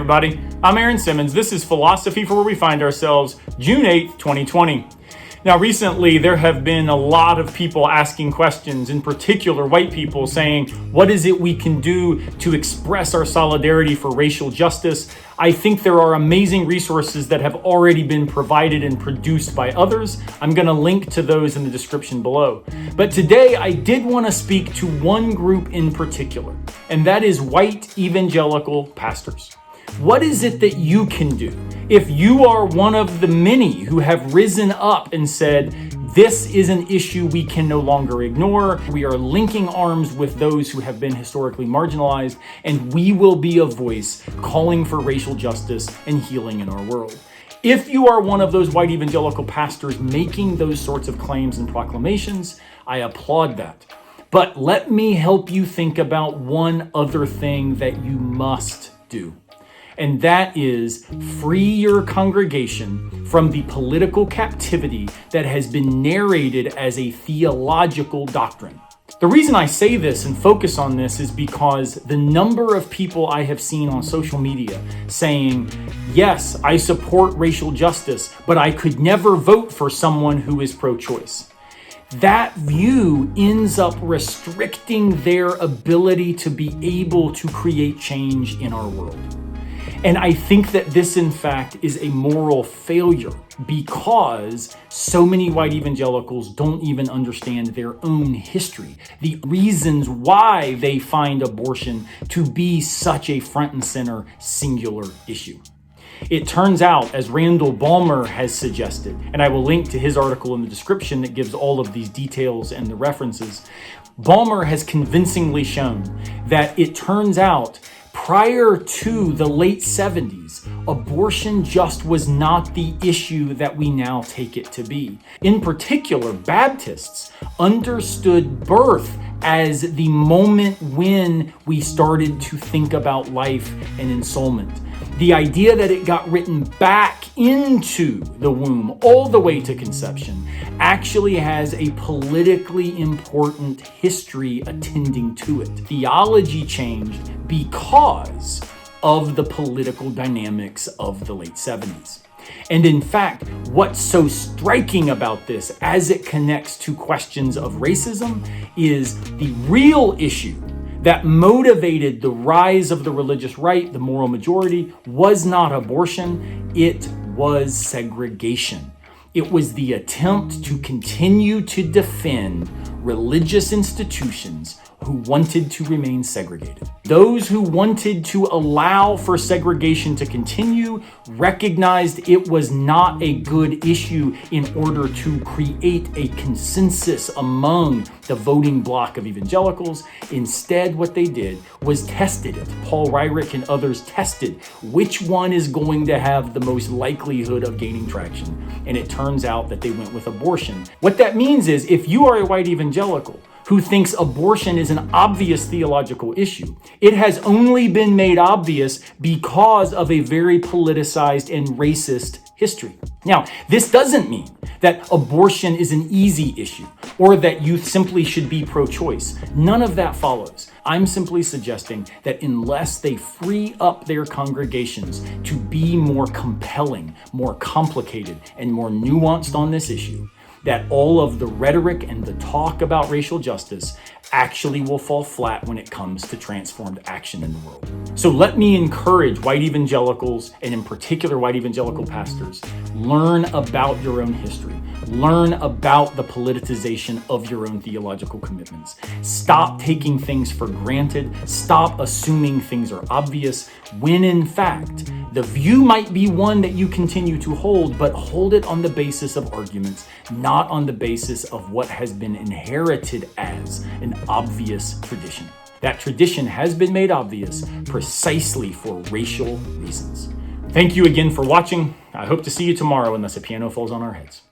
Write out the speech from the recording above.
everybody. I'm Aaron Simmons. This is Philosophy for Where We Find Ourselves, June 8th, 2020. Now, recently, there have been a lot of people asking questions, in particular white people saying, what is it we can do to express our solidarity for racial justice? I think there are amazing resources that have already been provided and produced by others. I'm going to link to those in the description below. But today, I did want to speak to one group in particular, and that is white evangelical pastors. What is it that you can do if you are one of the many who have risen up and said, this is an issue we can no longer ignore. We are linking arms with those who have been historically marginalized, and we will be a voice calling for racial justice and healing in our world. If you are one of those white evangelical pastors making those sorts of claims and proclamations, I applaud that. But let me help you think about one other thing that you must do. And that is free your congregation from the political captivity that has been narrated as a theological doctrine. The reason I say this and focus on this is because the number of people I have seen on social media saying, yes, I support racial justice, but I could never vote for someone who is pro-choice. That view ends up restricting their ability to be able to create change in our world. And I think that this, in fact, is a moral failure because so many white evangelicals don't even understand their own history, the reasons why they find abortion to be such a front and center singular issue. It turns out, as Randall Balmer has suggested, and I will link to his article in the description that gives all of these details and the references, Balmer has convincingly shown that it turns out prior to the late 70s, abortion just was not the issue that we now take it to be. In particular, Baptists understood birth as the moment when we started to think about life and ensoulment. The idea that it got written back into the womb all the way to conception actually has a politically important history attending to it. Theology changed because of the political dynamics of the late 70s. And in fact, what's so striking about this as it connects to questions of racism is the real issue that motivated the rise of the religious right, the moral majority, was not abortion, it was segregation. It was the attempt to continue to defend religious institutions who wanted to remain segregated. Those who wanted to allow for segregation to continue recognized it was not a good issue in order to create a consensus among the voting bloc of evangelicals. Instead, what they did was tested it. Paul Ryrick and others tested which one is going to have the most likelihood of gaining traction. And it turns out that they went with abortion. What that means is if you are a white evangelical who thinks abortion is an obvious theological issue, it has only been made obvious because of a very politicized and racist history. Now, this doesn't mean that abortion is an easy issue or that youth simply should be pro-choice. None of that follows. I'm simply suggesting that unless they free up their congregations to be more compelling, more complicated, and more nuanced on this issue, that all of the rhetoric and the talk about racial justice actually will fall flat when it comes to transformed action in the world. So let me encourage white evangelicals, and in particular white evangelical pastors, learn about your own history. Learn about the politicization of your own theological commitments. Stop taking things for granted. Stop assuming things are obvious when in fact, the view might be one that you continue to hold, but hold it on the basis of arguments, not on the basis of what has been inherited as an obvious tradition. That tradition has been made obvious precisely for racial reasons. Thank you again for watching. I hope to see you tomorrow unless a piano falls on our heads.